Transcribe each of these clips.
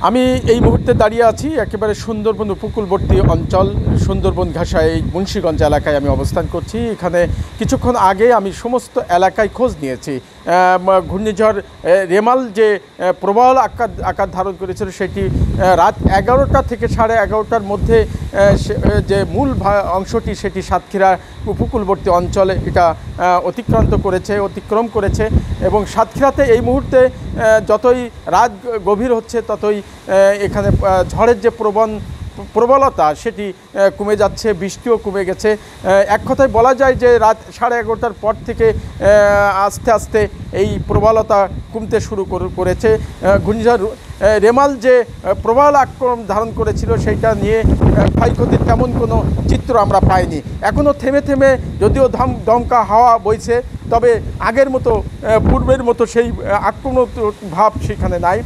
আমি এই মুহূর্তে দাঁড়িয়ে আছি একেবারে সুন্দরবন উপকূলবর্তী অঞ্চল সুন্দরবন ঘাসা এই মুন্সিগঞ্জ এলাকায় আমি অবস্থান করছি। এখানে কিছুক্ষণ আগে আমি সমস্ত এলাকায় খোঁজ নিয়েছি। ঘূর্ণিঝড় রেমাল যে প্রবল আকার ধারণ করেছিল সেটি রাত 11টা থেকে 11:30টার মধ্যে যে মূল অংশটি সেটি সাতক্ষীরা উপকূলবর্তী অঞ্চলে এটা অতিক্রম করেছে এবং সাতক্ষীরাতে এই মুহূর্তে যতই রাত গভীর হচ্ছে ততই এখানে ঝড়ের যে প্রবলতা সেটি কমে যাচ্ছে, বৃষ্টিও কমে গেছে। এক কথায় বলা যায় যে রাত 11:30টার পর থেকে আস্তে আস্তে এই প্রবলতা কমতে শুরু করেছে। ঘূর্ণিঝড় রেমাল যে প্রবল আক্রমণ ধারণ করেছিল সেইটা নিয়ে ক্ষয়ক্ষতির তেমন কোনো চিত্র আমরা পাইনি। এখনও থেমে থেমে যদিও দমকা হাওয়া বইছে, তবে আগের মতো পূর্বের মতো সেই আক্রমণ ভাব সেখানে নাই।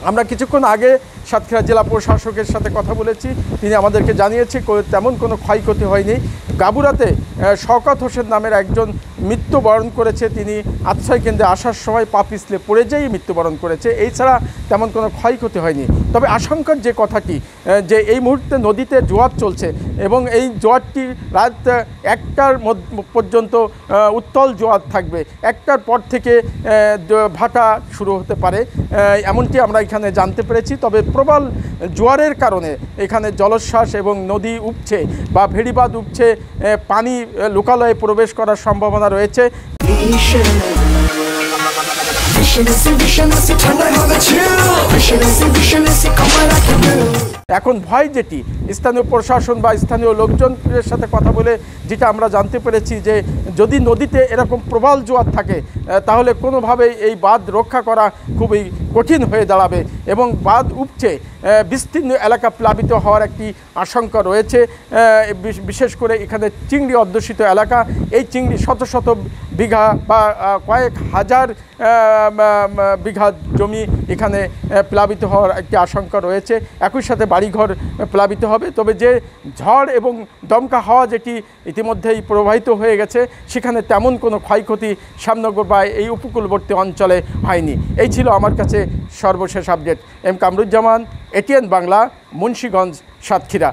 আমরা কিছুক্ষণ আগে সাতক্ষীরা জেলা প্রশাসকের সাথে কথা বলেছি, তিনি আমাদেরকে জানিয়েছে তেমন কোনো ক্ষয়ক্ষতি হয়নি। গাবুরাতে শওকত হোসেন নামের একজন মৃত্যুবরণ করেছে, তিনি আশ্রয় কেন্দ্রে আসার সময় পা পিছলে পড়ে যেয়েই মৃত্যুবরণ করেছে। এছাড়া তেমন কোনো ক্ষয়ক্ষতি হয়নি। তবে আশঙ্কার যে কথাটি যে এই মুহূর্তে নদীতে জোয়ার চলছে এবং এই জোয়ারটি রাত 1টার পর্যন্ত উত্তল জোয়ার থাকবে, 1টার পর থেকে ভাটা শুরু হতে পারে এমনটি আমরা এখানে জানতে পেরেছি। তবে প্রবল জোয়ারের কারণে এখানে জলোচ্ছ্বাস এবং নদী উপছে বা ভেড়িবাঁধ উপছে, পানি লোকালয়ে প্রবেশ করার সম্ভাবনা রয়েছে। এখন ভয় যেটি স্থানীয় প্রশাসন বা স্থানীয় লোকজনের সাথে কথা বলে যেটা আমরা জানতে পেরেছি যে যদি নদীতে এরকম প্রবল জোয়ার থাকে তাহলে কোনোভাবেই এই বাঁধ রক্ষা করা খুবই কঠিন হয়ে দাঁড়াবে এবং বাঁধ উপচে বিস্তীর্ণ এলাকা প্লাবিত হওয়ার একটি আশঙ্কা রয়েছে। বিশেষ করে এখানে চিংড়ি অধ্যুষিত এলাকা, এই চিংড়ি শত শত বিঘা বা কয়েক হাজার বিঘা জমি এখানে প্লাবিত হওয়ার একটি আশঙ্কা রয়েছে। একই সাথে বাড়িঘর প্লাবিত হবে। তবে যে ঝড় এবং দমকা হাওয়া যেটি ইতিমধ্যেই প্রবাহিত হয়ে গেছে সেখানে তেমন কোনো ক্ষয়ক্ষতি শ্যামনগর বা এই উপকূলবর্তী অঞ্চলে হয়নি। এই ছিল আমার কাছে সর্বশেষ update. M Kamruzzaman, ATN Bangla, Munshiganj, Satkhira.